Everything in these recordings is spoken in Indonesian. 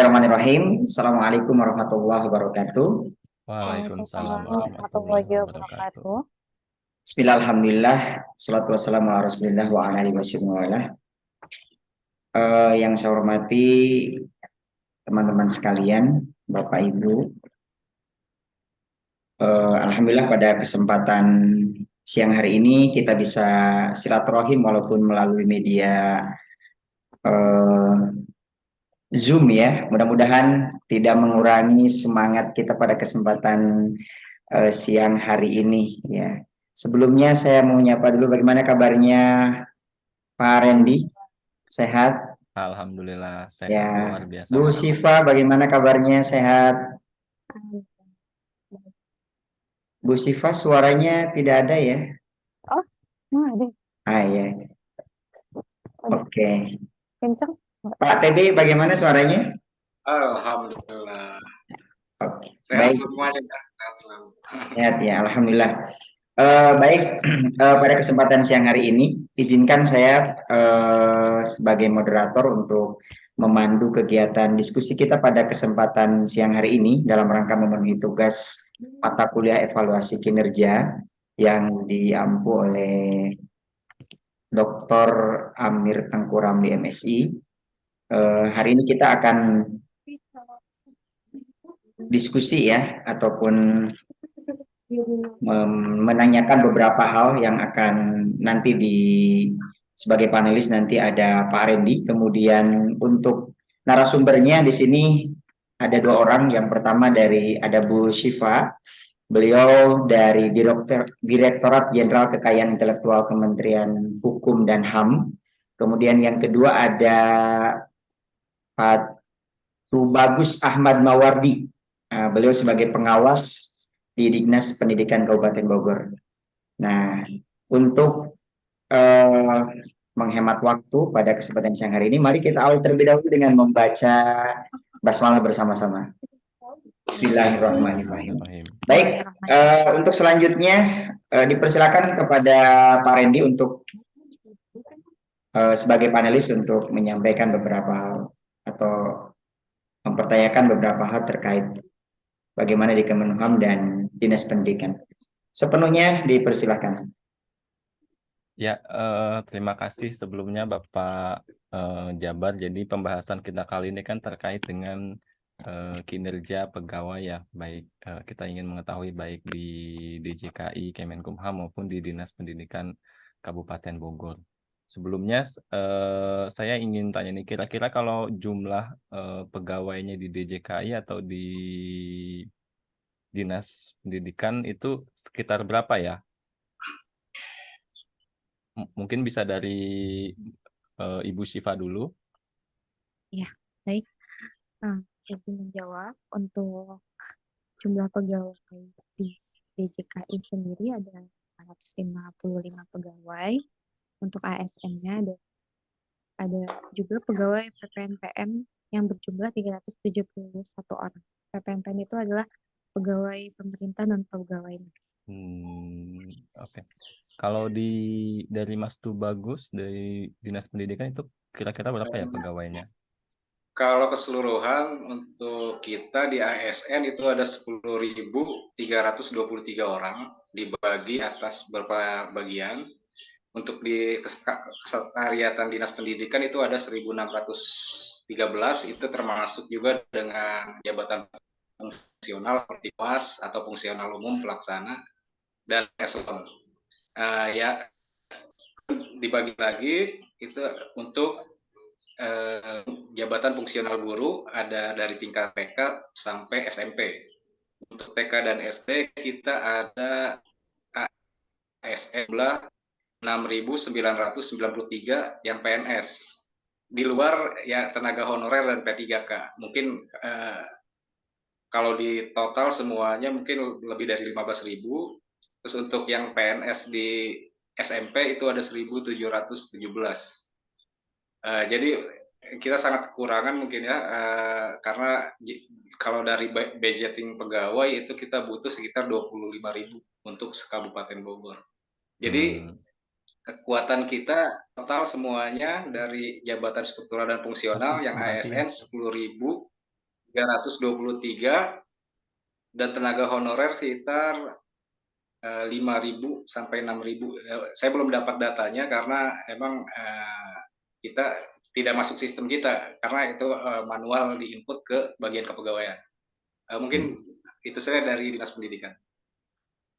Bismillahirrahmanirrahim. Assalamualaikum warahmatullahi wabarakatuh. Waalaikumsalam Waalaikumsalam warahmatullahi warahmatullahi wabarakatuh. wabarakatuh. Bismillahirrahmanirrahim. Salatu wassalamu ala rasulillah wa ala alihi wasallam. Yang saya hormati teman-teman sekalian, Bapak Ibu. Alhamdulillah pada kesempatan siang hari ini kita bisa silaturahim walaupun melalui media Zoom ya. Mudah-mudahan tidak mengurangi semangat kita pada kesempatan siang hari ini ya. Sebelumnya saya mau nyapa dulu bagaimana kabarnya Pak Randy? Sehat? Alhamdulillah sehat Ya. luar biasa Bu Mas. Siva bagaimana kabarnya? Sehat? Bu Siva suaranya tidak ada ya? Oh, ada. Ah ya. Oke. Kenceng? Pak TB bagaimana suaranya? Alhamdulillah. Oke. Sehat Baik. semuanya, Kak. Sehat selalu. Sehat ya, Alhamdulillah. Baik, pada kesempatan siang hari ini, izinkan saya sebagai moderator untuk memandu kegiatan diskusi kita pada kesempatan siang hari ini dalam rangka memenuhi tugas mata kuliah evaluasi kinerja yang diampu oleh Dr. Amir Tengkuramli MSI. Hari ini kita akan diskusi ya, ataupun menanyakan beberapa hal yang akan nanti sebagai panelis nanti ada Pak Randy, kemudian untuk narasumbernya di sini ada dua orang. Yang pertama ada Bu Syifa, beliau dari Direktorat Jenderal Kekayaan Intelektual Kementerian Hukum dan HAM. Kemudian yang kedua ada Pak Tubagus Ahmad Mawardi, beliau sebagai pengawas di Dinas Pendidikan Kabupaten Bogor. Nah, untuk menghemat waktu pada kesempatan siang hari ini, mari kita awali terlebih dahulu dengan membaca basmalah bersama-sama. Bismillahirrahmanirrahim. Baik, untuk selanjutnya dipersilakan kepada Pak Randy untuk sebagai panelis untuk menyampaikan beberapa hal atau mempertanyakan beberapa hal terkait bagaimana di Kemenham dan Dinas Pendidikan. Sepenuhnya dipersilakan. Ya, terima kasih sebelumnya Bapak Jabar. Jadi pembahasan kita kali ini kan terkait dengan kinerja pegawai ya, baik kita ingin mengetahui baik di DJKI, Kemenkumham maupun di Dinas Pendidikan Kabupaten Bogor. Sebelumnya saya ingin tanya nih, kira-kira kalau jumlah pegawainya di DJKI atau di Dinas Pendidikan itu sekitar berapa ya? Mungkin bisa dari Ibu Syifa dulu. Ya, baik. Izin menjawab untuk jumlah pegawai di DJKI sendiri ada 455 pegawai. Untuk ASN-nya ada juga pegawai PPNPM yang berjumlah 371 orang. PPNPM itu adalah pegawai pemerintah non pegawai. Oke. Kalau dari Mas Tubagus dari Dinas Pendidikan itu kira-kira berapa ya pegawainya? Kalau keseluruhan untuk kita di ASN itu ada 10.323 orang dibagi atas beberapa bagian. Untuk di kesekretariatan Dinas Pendidikan itu ada 1.613, itu termasuk juga dengan jabatan fungsional seperti PAS atau fungsional umum pelaksana dan eselon. Ya dibagi lagi itu untuk jabatan fungsional guru ada dari tingkat TK sampai SMP. Untuk TK dan SD kita ada ASN 6.993 yang PNS. Di luar ya tenaga honorer dan P3K. Mungkin kalau di total semuanya mungkin lebih dari 15.000. Terus untuk yang PNS di SMP itu ada 1.717. Jadi kita sangat kekurangan mungkin ya, karena kalau dari budgeting pegawai itu kita butuh sekitar 25.000 untuk Kabupaten Bogor. Jadi kekuatan kita total semuanya dari jabatan struktural dan fungsional yang ASN 10.000 323 dan tenaga honorer sekitar 5.000 sampai 6.000. Saya belum dapat datanya karena emang kita tidak masuk sistem kita karena itu manual diinput ke bagian kepegawaian. Mungkin itu saya dari Dinas Pendidikan.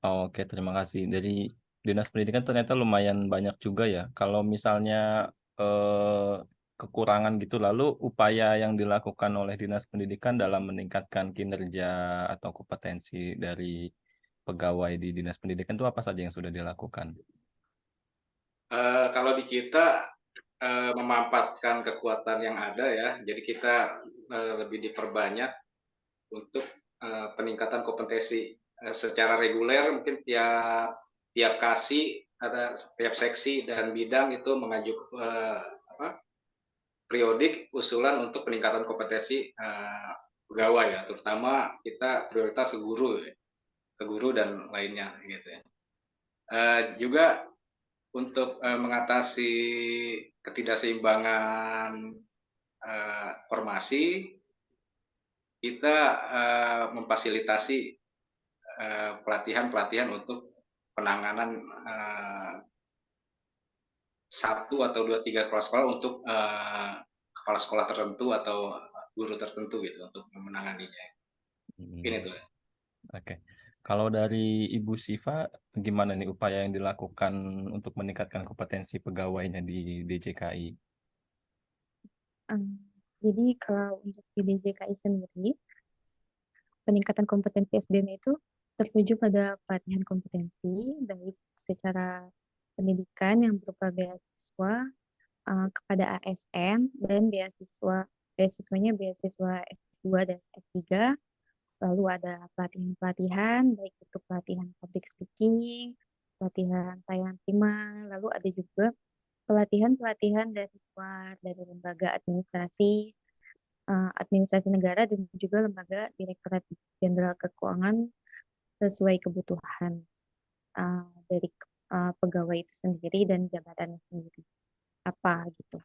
Oke, terima kasih. Dari Dinas Pendidikan ternyata lumayan banyak juga ya. Kalau misalnya kekurangan gitu, lalu upaya yang dilakukan oleh Dinas Pendidikan dalam meningkatkan kinerja atau kompetensi dari pegawai di Dinas Pendidikan itu apa saja yang sudah dilakukan? Kalau di kita memanfaatkan kekuatan yang ada ya, jadi kita lebih diperbanyak untuk peningkatan kompetensi secara reguler, mungkin tiap kasih atau tiap seksi dan bidang itu mengajukan periodik usulan untuk peningkatan kompetensi pegawai ya, terutama kita prioritas ke guru dan lainnya gitu ya. Juga untuk mengatasi ketidakseimbangan formasi, kita memfasilitasi pelatihan-pelatihan untuk penanganan 1 atau 2, 3 kepala sekolah untuk kepala sekolah tertentu atau guru tertentu gitu untuk menanganinya. Ini tuh. Oke. Kalau dari Ibu Siva, gimana nih upaya yang dilakukan untuk meningkatkan kompetensi pegawainya di DJKI? Jadi kalau untuk di DJKI sendiri, peningkatan kompetensi SDM itu tertuju pada pelatihan kompetensi, baik secara pendidikan yang berupa beasiswa kepada ASN dan beasiswanya beasiswa S2 dan S3. Lalu ada pelatihan-pelatihan, baik itu pelatihan public speaking, pelatihan tayangan prima, lalu ada juga pelatihan-pelatihan dari luar, dari lembaga administrasi negara dan juga lembaga Direktorat Jenderal Keuangan sesuai kebutuhan dari pegawai itu sendiri dan jabatan sendiri apa gitu.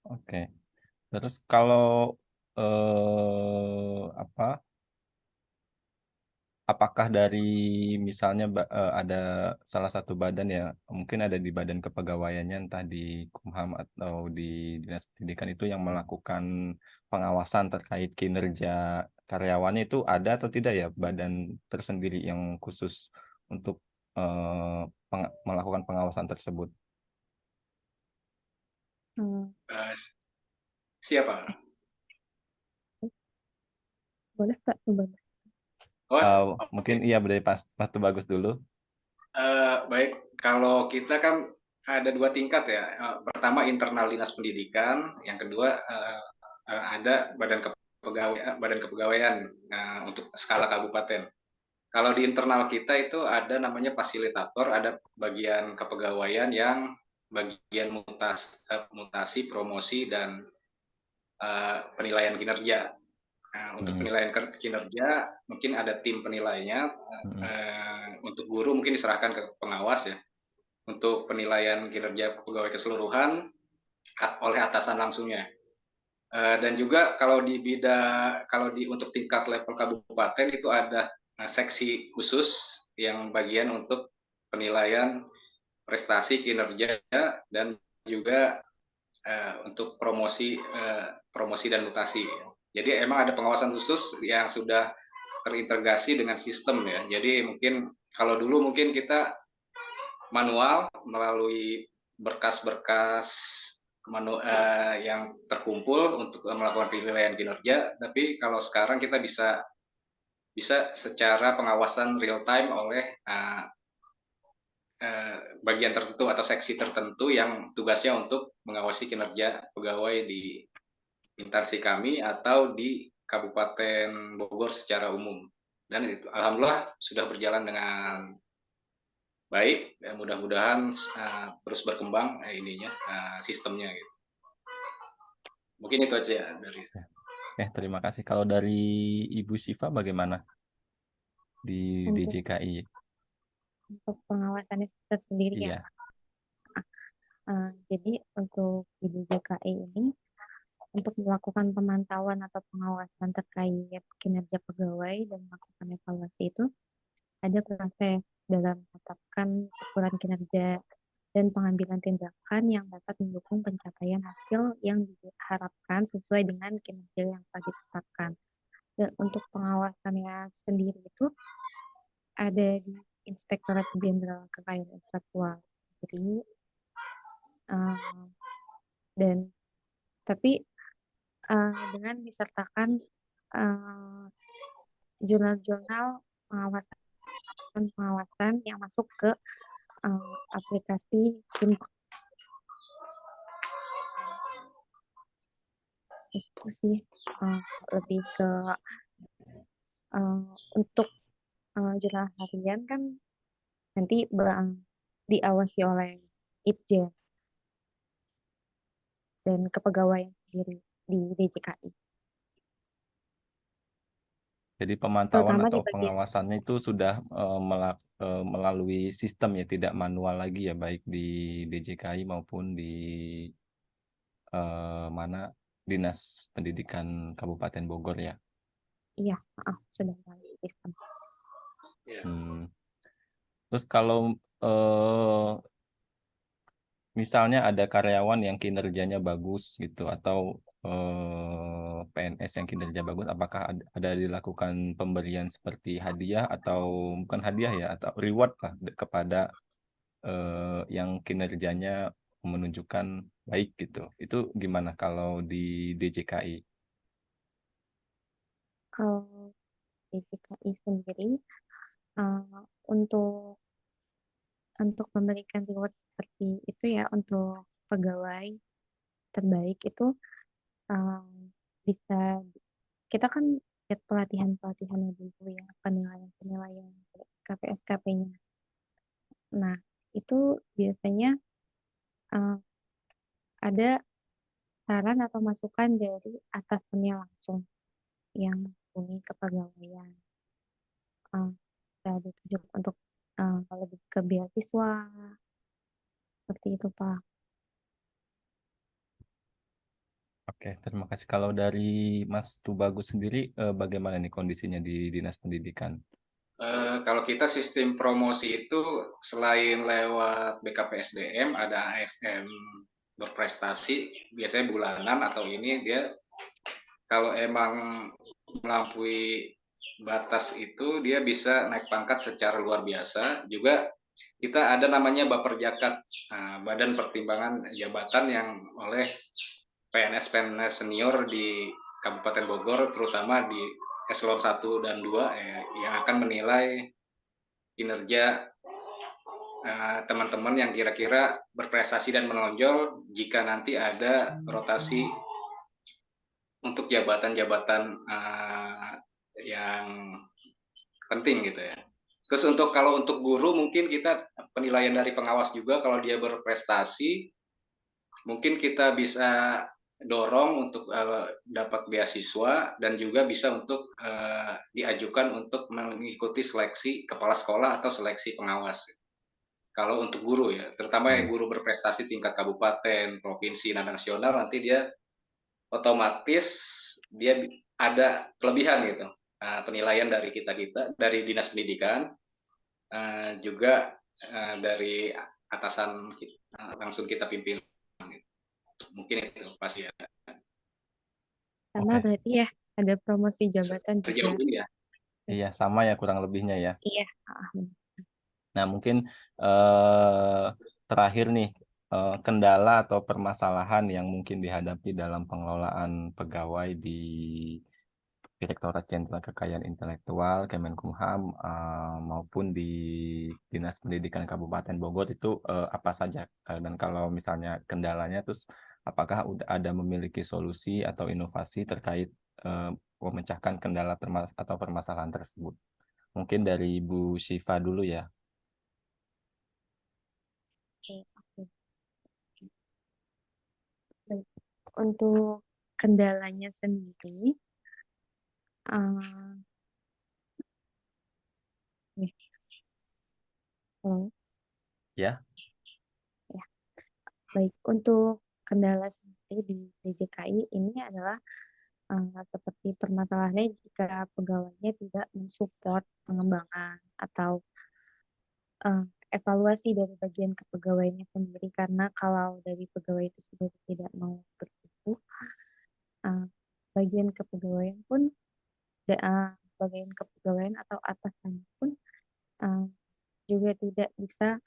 Oke. Terus kalau apakah dari misalnya ada salah satu badan ya, mungkin ada di badan kepegawaiannya, entah di Kumham atau di Dinas Pendidikan itu yang melakukan pengawasan terkait kinerja karyawannya, itu ada atau tidak ya badan tersendiri yang khusus untuk melakukan pengawasan tersebut? Siapa? Boleh Pak, bagus. Mungkin iya dari Pak Bagus dulu. Baik, kalau kita kan ada 2 tingkat ya. Pertama internal Dinas Pendidikan, yang kedua ada badan kepegawaian untuk skala kabupaten. Kalau di internal kita itu ada namanya fasilitator, ada bagian kepegawaian yang bagian mutasi, promosi dan penilaian kinerja. Untuk penilaian kinerja mungkin ada tim penilainya. Untuk guru mungkin diserahkan ke pengawas ya. Untuk penilaian kinerja pegawai keseluruhan oleh atasan langsungnya. Dan juga kalau untuk tingkat level kabupaten itu ada seksi khusus yang bagian untuk penilaian prestasi kinerja dan juga untuk promosi dan mutasi. Jadi emang ada pengawasan khusus yang sudah terintegrasi dengan sistem ya. Jadi mungkin kalau dulu mungkin kita manual melalui berkas-berkas yang terkumpul untuk melakukan penilaian kinerja, tapi kalau sekarang kita bisa secara pengawasan real time oleh bagian tertentu atau seksi tertentu yang tugasnya untuk mengawasi kinerja pegawai di instansi kami atau di Kabupaten Bogor secara umum. Dan itu alhamdulillah sudah berjalan dengan baik, dan mudah-mudahan terus berkembang sistemnya gitu. Mungkin itu aja ya dari saya. Terima kasih. Kalau dari Ibu Siva bagaimana di DJKI? Untuk pengawasannya tersendiri Iya. ya. Jadi untuk di DJKI ini untuk melakukan pemantauan atau pengawasan terkait kinerja pegawai dan melakukan evaluasi itu ada proses dalam menetapkan ukuran kinerja dan pengambilan tindakan yang dapat mendukung pencapaian hasil yang diharapkan sesuai dengan kinerja yang telah ditetapkan. Dan untuk pengawasannya sendiri itu ada di Inspektorat Jenderal Kekayaan Intelektual. Jadi dan tapi dengan disertakan jurnal-jurnal pengawasan yang masuk ke aplikasi SIM. Itu sih lebih ke untuk jurnal harian kan nanti diawasi oleh Itjen dan kepegawaian sendiri di DJKI. Jadi pemantauan Terutama di atau bagian pengawasannya itu sudah melalui sistem ya, tidak manual lagi ya, baik di DJKI maupun di mana Dinas Pendidikan Kabupaten Bogor ya. iya, sudah melalui sistem. Terus kalau misalnya ada karyawan yang kinerjanya bagus gitu, atau PNS yang kinerja bagus, apakah ada dilakukan pemberian seperti hadiah atau bukan hadiah ya, atau reward lah kepada yang kinerjanya menunjukkan baik gitu. Itu gimana kalau di DJKI? Kalau DJKI sendiri untuk memberikan reward seperti itu ya untuk pegawai terbaik itu bisa kita kan lihat pelatihan-pelatihannya dulu ya, penilaian KPSKP-nya. Nah, itu biasanya ada saran atau masukan dari atasannya langsung yang punya kepegawaian. Bisa ditunjuk untuk lebih ke beasiswa, seperti itu Pak. Oke, terima kasih. Kalau dari Mas Tubagus sendiri, bagaimana nih kondisinya di Dinas Pendidikan? Kalau kita sistem promosi itu selain lewat BKPSDM, ada ASN berprestasi, biasanya bulanan atau ini dia kalau emang melampaui batas itu dia bisa naik pangkat secara luar biasa. Juga kita ada namanya Baperjakat, Badan Pertimbangan Jabatan yang oleh PNS-PNS senior di Kabupaten Bogor, terutama di eselon 1 dan 2 yang akan menilai kinerja teman-teman yang kira-kira berprestasi dan menonjol jika nanti ada rotasi untuk jabatan-jabatan yang penting gitu ya. Terus kalau untuk guru mungkin kita penilaian dari pengawas juga, kalau dia berprestasi mungkin kita bisa dorong untuk dapat beasiswa dan juga bisa untuk diajukan untuk mengikuti seleksi kepala sekolah atau seleksi pengawas. Kalau untuk guru ya, terutama yang guru berprestasi tingkat kabupaten, provinsi, dan nasional, nanti dia otomatis dia ada kelebihan gitu. Penilaian dari kita dari Dinas Pendidikan, juga dari atasan langsung kita pimpin. Mungkin itu pasti ya. Sama Oke. berarti ya, ada promosi jabatan Sejauh juga. ini ya. Iya, sama ya kurang lebihnya ya. Iya. Nah, mungkin terakhir nih, kendala atau permasalahan yang mungkin dihadapi dalam pengelolaan pegawai di Direktorat Jenderal Kekayaan Intelektual, Kemenkumham, maupun di Dinas Pendidikan Kabupaten Bogor itu apa saja? Dan kalau misalnya kendalanya, terus apakah ada memiliki solusi atau inovasi terkait memecahkan kendala atau permasalahan tersebut? Mungkin dari Bu Syifa dulu ya. Untuk kendalanya sendiri, Ya. ya, baik untuk kendala seperti di DJKI ini adalah seperti permasalahannya jika pegawainya tidak mensupport pengembangan atau evaluasi dari bagian kepegawaiannya sendiri, karena kalau dari pegawai itu sendiri tidak mau bertumbuh, bagian kepegawaian pun bagian kepegawaian atau atasannya pun juga tidak bisa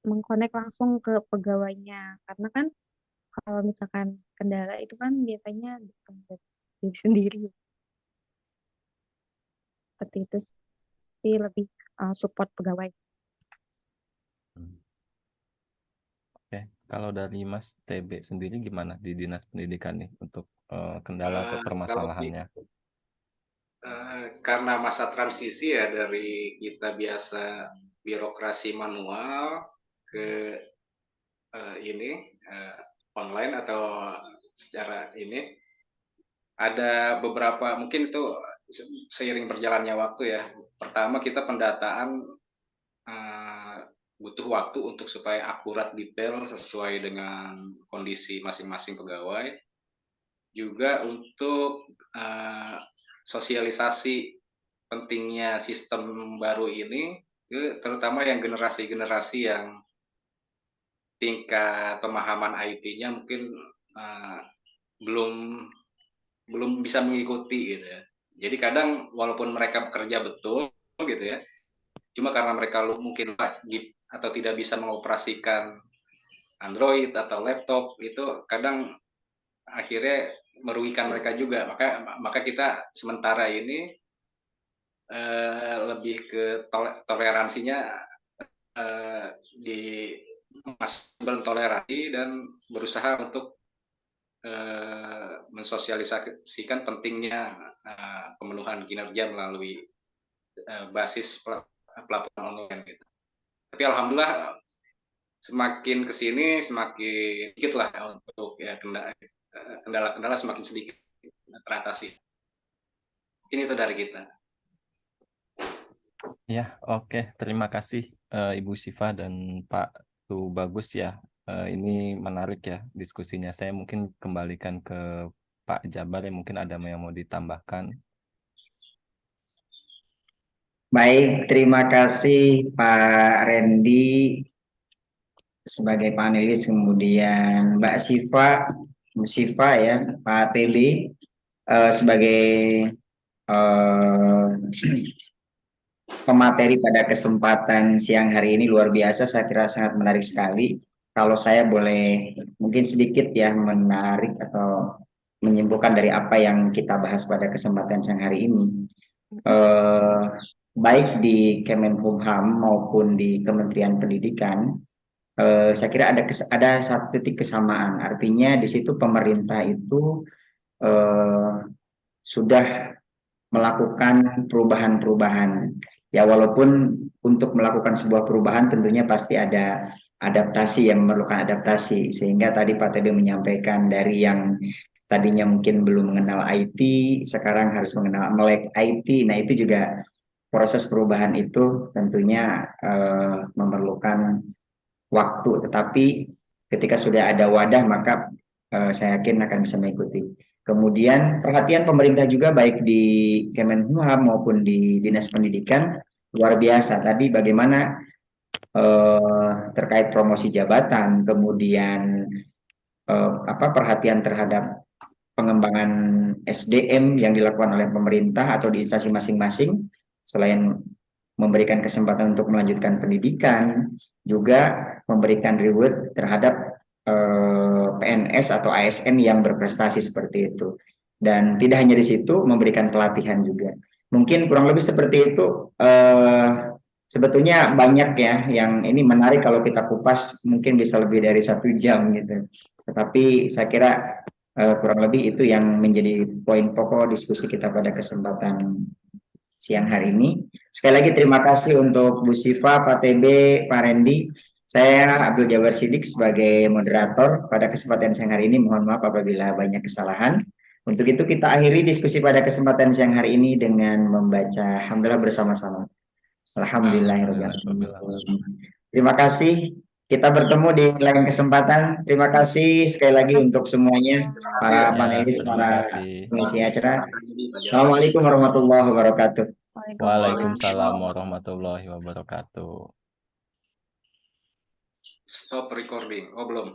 mengkonek langsung ke pegawainya, karena kan kalau misalkan kendala itu kan biasanya dari diri sendiri. Seperti itu sih, lebih support pegawai. Oke, kalau dari Mas TB sendiri gimana di Dinas Pendidikan nih untuk kendala atau Kalau permasalahannya? karena masa transisi ya dari kita biasa birokrasi manual ke online atau secara ini, ada beberapa mungkin itu seiring berjalannya waktu ya. Pertama kita pendataan butuh waktu untuk supaya akurat detail sesuai dengan kondisi masing-masing pegawai. Juga untuk sosialisasi pentingnya sistem baru ini, terutama yang generasi-generasi yang tingkat pemahaman IT-nya mungkin belum bisa mengikuti gitu ya. Jadi kadang walaupun mereka bekerja betul gitu ya, cuma karena mereka mungkin wajib atau tidak bisa mengoperasikan Android atau laptop, itu kadang akhirnya merugikan mereka juga. Maka kita sementara ini lebih ke toleransinya di masih bertoleransi dan berusaha untuk mensosialisasikan pentingnya pemenuhan kinerja melalui basis pelaporan online gitu. Tapi alhamdulillah semakin kesini semakin sedikit lah untuk ya kendala-kendala semakin sedikit teratasi. Ini itu dari kita. Ya, oke. Terima kasih Ibu Siva dan Pak Bagus ya. Ini menarik ya diskusinya. Saya mungkin kembalikan ke Pak Jabar yang mungkin ada yang mau ditambahkan. Baik, terima kasih Pak Randy sebagai panelis, kemudian Mbak Siva, Bu Siva ya, Pak TB sebagai pemateri pada kesempatan siang hari ini. Luar biasa, saya kira sangat menarik sekali. Kalau saya boleh mungkin sedikit ya menarik atau menyimpulkan dari apa yang kita bahas pada kesempatan siang hari ini. Baik di Kemenkumham maupun di Kementerian Pendidikan, saya kira ada satu titik kesamaan. Artinya di situ pemerintah itu sudah melakukan perubahan-perubahan. Ya, walaupun untuk melakukan sebuah perubahan tentunya pasti ada adaptasi yang memerlukan adaptasi. Sehingga tadi Pak TB menyampaikan dari yang tadinya mungkin belum mengenal IT, sekarang harus melek IT. Nah, itu juga proses perubahan itu tentunya memerlukan waktu. Tetapi ketika sudah ada wadah, maka saya yakin akan bisa mengikuti. Kemudian perhatian pemerintah juga baik di Kemenkumham maupun di Dinas Pendidikan luar biasa. Tadi bagaimana terkait promosi jabatan, kemudian perhatian terhadap pengembangan SDM yang dilakukan oleh pemerintah atau di instansi masing-masing, selain memberikan kesempatan untuk melanjutkan pendidikan, juga memberikan reward terhadap PNS atau ASN yang berprestasi seperti itu. Dan tidak hanya di situ, memberikan pelatihan juga. Mungkin kurang lebih seperti itu. Sebetulnya banyak ya yang ini menarik, kalau kita kupas mungkin bisa lebih dari 1 jam gitu. Tetapi saya kira kurang lebih itu yang menjadi poin pokok diskusi kita pada kesempatan siang hari ini. Sekali lagi terima kasih untuk Bu Siva, Pak TB, Pak Randy. Saya Abdul Jabar Sidik sebagai moderator pada kesempatan siang hari ini. Mohon maaf apabila banyak kesalahan. Untuk itu kita akhiri diskusi pada kesempatan siang hari ini dengan membaca hamdalah bersama-sama. Alhamdulillahirrahmanirrahim. Terima kasih. Kita bertemu di lain kesempatan. Terima kasih sekali lagi untuk semuanya, para Ya, panelis, terima para kasih. pengisi acara. Jadi, Pak Jabar. Assalamualaikum warahmatullahi wabarakatuh. Waalaikumsalam warahmatullahi wabarakatuh. Stop recording. Oh, belum.